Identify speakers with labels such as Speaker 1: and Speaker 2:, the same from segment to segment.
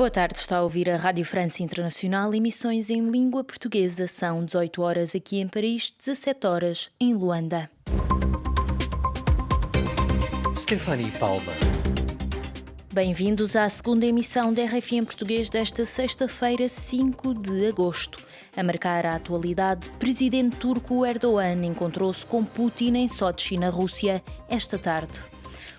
Speaker 1: Boa tarde, está a ouvir a Rádio França Internacional, emissões em língua portuguesa. São 18 horas aqui em Paris, 17 horas em Luanda.
Speaker 2: Stephanie Palma.
Speaker 1: Bem-vindos à segunda emissão da RFI em português desta sexta-feira, 5 de agosto. A marcar a atualidade, presidente turco Erdogan encontrou-se com Putin em Sochi, na Rússia, esta tarde.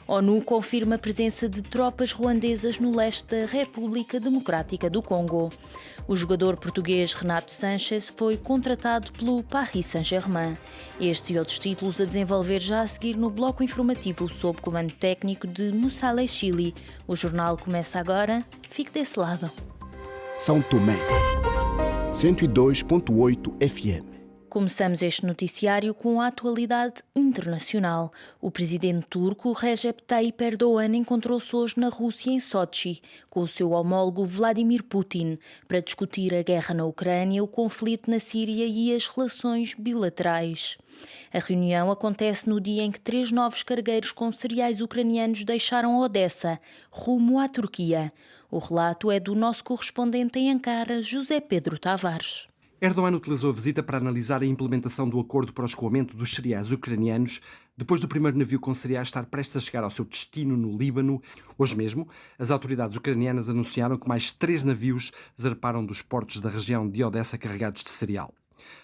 Speaker 1: ONU confirma a presença de tropas ruandesas no leste da República Democrática do Congo. O jogador português Renato Sanches foi contratado pelo Paris Saint-Germain. Estes e outros títulos a desenvolver já a seguir no bloco informativo sob comando técnico de Mussaleh Chili. O jornal começa agora. Fique desse lado.
Speaker 3: São Tomé, 102.8 FM.
Speaker 1: Começamos este noticiário com a atualidade internacional. O presidente turco Recep Tayyip Erdogan encontrou-se hoje na Rússia, em Sochi, com o seu homólogo Vladimir Putin, para discutir a guerra na Ucrânia, o conflito na Síria e as relações bilaterais. A reunião acontece no dia em que 3 novos cargueiros com cereais ucranianos deixaram Odessa, rumo à Turquia. O relato é do nosso correspondente em Ankara, José Pedro Tavares.
Speaker 4: Erdogan utilizou a visita para analisar a implementação do acordo para o escoamento dos cereais ucranianos, depois do primeiro navio com cereais estar prestes a chegar ao seu destino no Líbano. Hoje mesmo, as autoridades ucranianas anunciaram que mais 3 navios zarparam dos portos da região de Odessa carregados de cereal.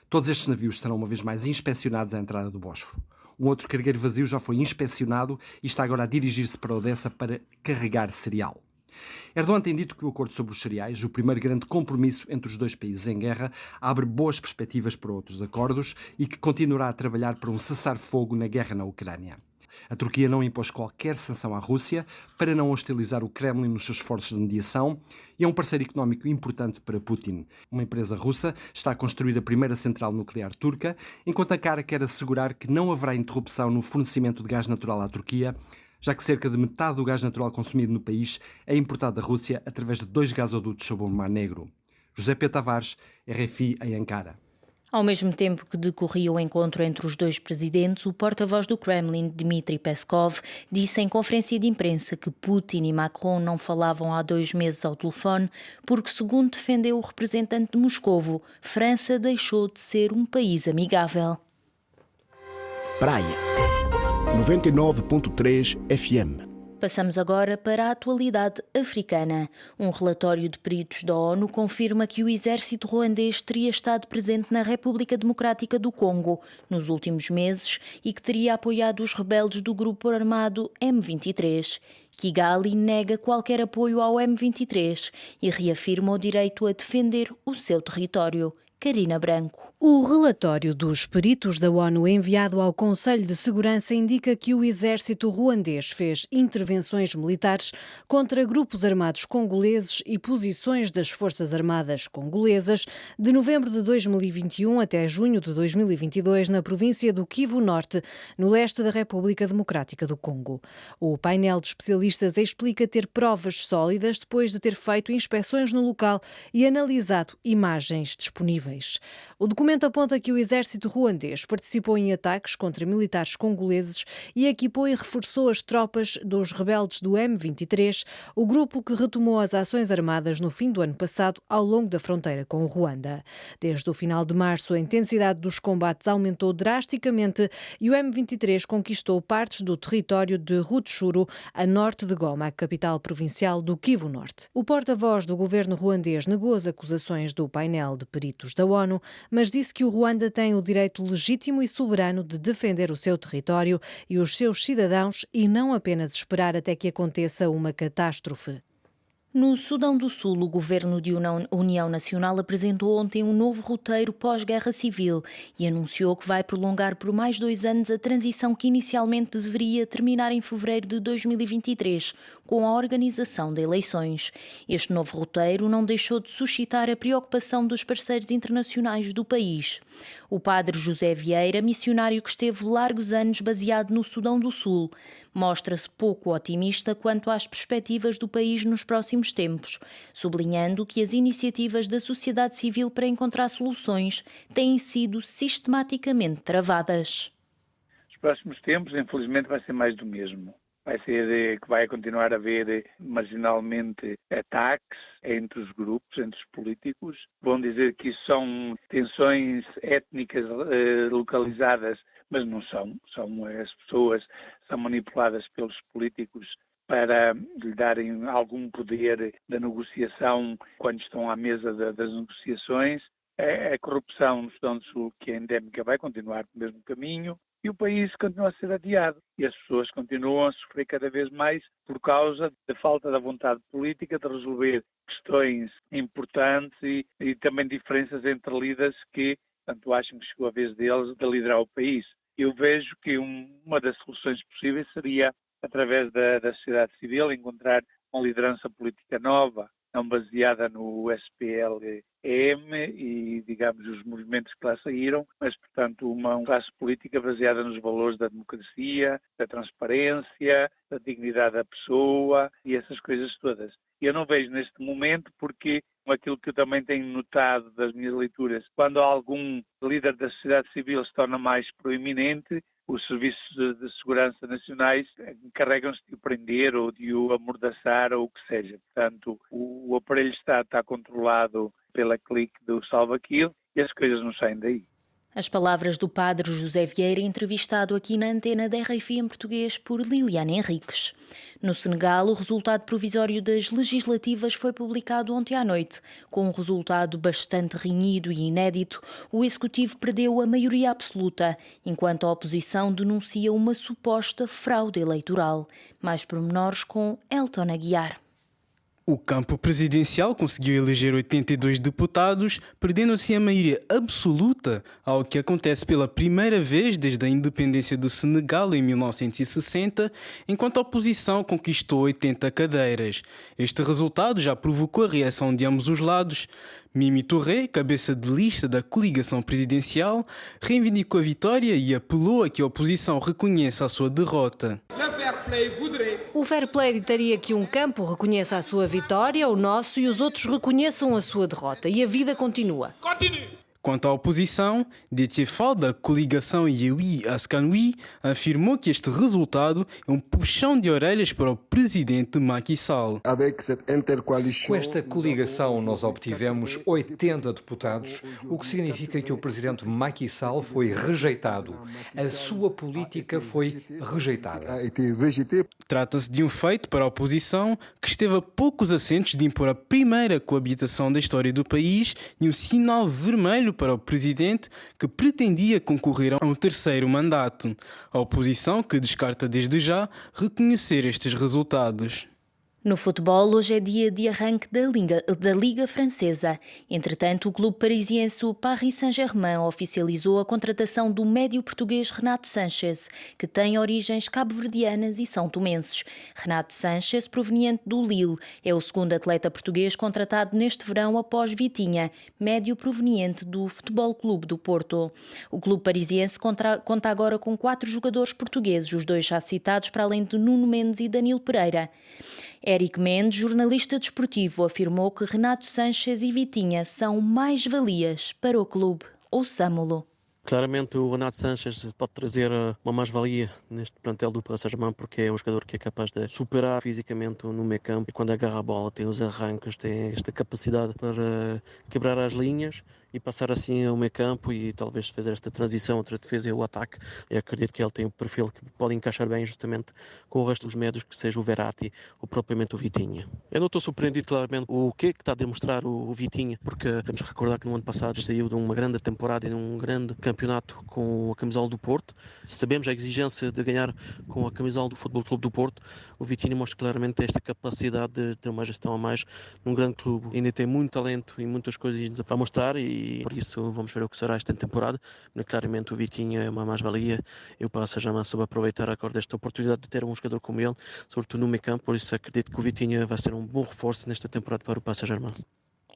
Speaker 4: Todos estes navios serão uma vez mais inspecionados à entrada do Bósforo. Um outro cargueiro vazio já foi inspecionado e está agora a dirigir-se para Odessa para carregar cereal. Erdogan tem dito que o acordo sobre os cereais, o primeiro grande compromisso entre os dois países em guerra, abre boas perspectivas para outros acordos e que continuará a trabalhar para um cessar-fogo na guerra na Ucrânia. A Turquia não impôs qualquer sanção à Rússia para não hostilizar o Kremlin nos seus esforços de mediação e é um parceiro económico importante para Putin. Uma empresa russa está a construir a primeira central nuclear turca, enquanto Ankara quer assegurar que não haverá interrupção no fornecimento de gás natural à Turquia, já que cerca de metade do gás natural consumido no país é importado da Rússia através de 2 gasodutos sob o Mar Negro. José Pedro Tavares, RFI em Ankara.
Speaker 1: Ao mesmo tempo que decorria o encontro entre os dois presidentes, o porta-voz do Kremlin, Dmitry Peskov, disse em conferência de imprensa que Putin e Macron não falavam há 2 meses ao telefone porque, segundo defendeu o representante de Moscovo, França deixou de ser um país amigável.
Speaker 3: Praia, 99.3 FM.
Speaker 1: Passamos agora para a atualidade africana. Um relatório de peritos da ONU confirma que o exército ruandês teria estado presente na República Democrática do Congo nos últimos meses e que teria apoiado os rebeldes do grupo armado M23. Kigali nega qualquer apoio ao M23 e reafirma o direito a defender o seu território. Karina Branco.
Speaker 5: O relatório dos peritos da ONU enviado ao Conselho de Segurança indica que o exército ruandês fez intervenções militares contra grupos armados congoleses e posições das Forças Armadas congolesas de novembro de 2021 até junho de 2022 na província do Kivu Norte, no leste da República Democrática do Congo. O painel de especialistas explica ter provas sólidas depois de ter feito inspeções no local e analisado imagens disponíveis. O documento aponta que o exército ruandês participou em ataques contra militares congoleses e equipou e reforçou as tropas dos rebeldes do M23, o grupo que retomou as ações armadas no fim do ano passado ao longo da fronteira com o Ruanda. Desde o final de março, a intensidade dos combates aumentou drasticamente e o M23 conquistou partes do território de Rutshuru, a norte de Goma, a capital provincial do Kivu Norte. O porta-voz do governo ruandês negou as acusações do painel de peritos da ONU, mas disse que o Ruanda tem o direito legítimo e soberano de defender o seu território e os seus cidadãos e não apenas esperar até que aconteça uma catástrofe.
Speaker 1: No Sudão do Sul, o governo de União Nacional apresentou ontem um novo roteiro pós-guerra civil e anunciou que vai prolongar por mais 2 anos a transição que inicialmente deveria terminar em fevereiro de 2023, com a organização de eleições. Este novo roteiro não deixou de suscitar a preocupação dos parceiros internacionais do país. O padre José Vieira, missionário que esteve largos anos baseado no Sudão do Sul, mostra-se pouco otimista quanto às perspectivas do país nos próximos tempos, sublinhando que as iniciativas da sociedade civil para encontrar soluções têm sido sistematicamente travadas.
Speaker 6: Os próximos tempos, infelizmente, vai ser mais do mesmo. que vai continuar a haver marginalmente ataques entre os grupos, entre os políticos. Vão dizer que isso são tensões étnicas localizadas, mas não são. As pessoas são manipuladas pelos políticos para lhe darem algum poder da negociação quando estão à mesa das negociações. A corrupção no Sudão do Sul, que é endémica, vai continuar no mesmo caminho e o país continua a ser adiado. E as pessoas continuam a sofrer cada vez mais por causa da falta da vontade política de resolver questões importantes e também diferenças entre líderes que, tanto acham que chegou a vez deles de liderar o país. Eu vejo que uma das soluções possíveis seria, através da sociedade civil, encontrar uma liderança política nova, não baseada no SPLM e, digamos, os movimentos que lá saíram, mas, portanto, uma classe política baseada nos valores da democracia, da transparência, da dignidade da pessoa e essas coisas todas. Eu não vejo neste momento porque aquilo que eu também tenho notado das minhas leituras, quando algum líder da sociedade civil se torna mais proeminente, os serviços de segurança nacionais encarregam-se de o prender ou de o amordaçar ou o que seja. Portanto, o aparelho está controlado pela clique do Salva Kiir e as coisas não saem daí.
Speaker 1: As palavras do padre José Vieira, entrevistado aqui na antena da RFI em português por Liliana Henriques. No Senegal, o resultado provisório das legislativas foi publicado ontem à noite. Com um resultado bastante renhido e inédito, o Executivo perdeu a maioria absoluta, enquanto a oposição denuncia uma suposta fraude eleitoral. Mais pormenores com Elton Aguiar.
Speaker 7: O campo presidencial conseguiu eleger 82 deputados, perdendo assim a maioria absoluta, algo que acontece pela primeira vez desde a independência do Senegal em 1960, enquanto a oposição conquistou 80 cadeiras. Este resultado já provocou a reação de ambos os lados. Mimi Touré, cabeça de lista da coligação presidencial, reivindicou a vitória e apelou a que a oposição reconheça a sua derrota.
Speaker 5: O fair play ditaria que um campo reconheça a sua vitória, o nosso, e os outros reconheçam a sua derrota. E a vida continua.
Speaker 7: Quanto à oposição, Déthié Fall, da coligação Yewwi Askan Wi, afirmou que este resultado é um puxão de orelhas para o presidente Macky Sall.
Speaker 2: Com esta coligação nós obtivemos 80 deputados, o que significa que o presidente Macky Sall foi rejeitado. A sua política foi rejeitada.
Speaker 7: Trata-se de um feito para a oposição que esteve a poucos assentos de impor a primeira coabitação da história do país e um sinal vermelho para o presidente que pretendia concorrer a um terceiro mandato. A oposição que descarta desde já reconhecer estes resultados.
Speaker 1: No futebol, hoje é dia de arranque da Liga Francesa. Entretanto, o clube parisiense Paris Saint-Germain oficializou a contratação do médio português Renato Sanches, que tem origens cabo-verdianas e são-tomenses. Renato Sanches, proveniente do Lille, é o segundo atleta português contratado neste verão após Vitinha, médio proveniente do Futebol Clube do Porto. O clube parisiense conta agora com 4 jogadores portugueses, os 2 já citados, para além de Nuno Mendes e Danilo Pereira. Éric Mendes, jornalista desportivo, afirmou que Renato Sanches e Vitinha são mais-valias para o clube. Ouçamo-lo.
Speaker 8: Claramente o Renato Sanches pode trazer uma mais-valia neste plantel do Paris Saint-Germain, porque é um jogador que é capaz de superar fisicamente no meio campo e quando agarra a bola tem os arranques, tem esta capacidade para quebrar as linhas e passar assim ao meio campo e talvez fazer esta transição entre a defesa e o ataque. Eu acredito que ele tem um perfil que pode encaixar bem justamente com o resto dos médios, que seja o Verratti ou propriamente o Vitinha. Eu não estou surpreendido claramente o que é que está a demonstrar o Vitinha, porque temos que recordar que no ano passado saiu de uma grande temporada e num grande campeonato com a camisola do Porto. Sabemos a exigência de ganhar com a camisola do Futebol Clube do Porto. O Vitinha mostra claramente esta capacidade de ter uma gestão a mais num grande clube. Ainda tem muito talento e muitas coisas para mostrar e por isso vamos ver o que será esta temporada. Mas claramente o Vitinha é uma mais-valia e o Paris Saint-Germain soube aproveitar agora desta oportunidade de ter um jogador como ele, sobretudo no meio campo. Por isso acredito que o Vitinha vai ser um bom reforço nesta temporada para o Paris Saint-Germain.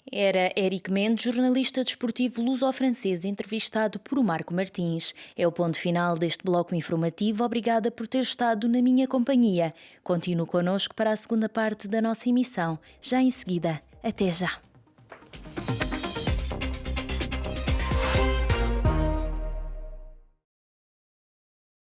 Speaker 1: Era Éric Mendes, jornalista desportivo luso-francês, entrevistado por Marco Martins. É o ponto final deste bloco informativo. Obrigada por ter estado na minha companhia. Continue connosco para a segunda parte da nossa emissão. Já em seguida. Até já.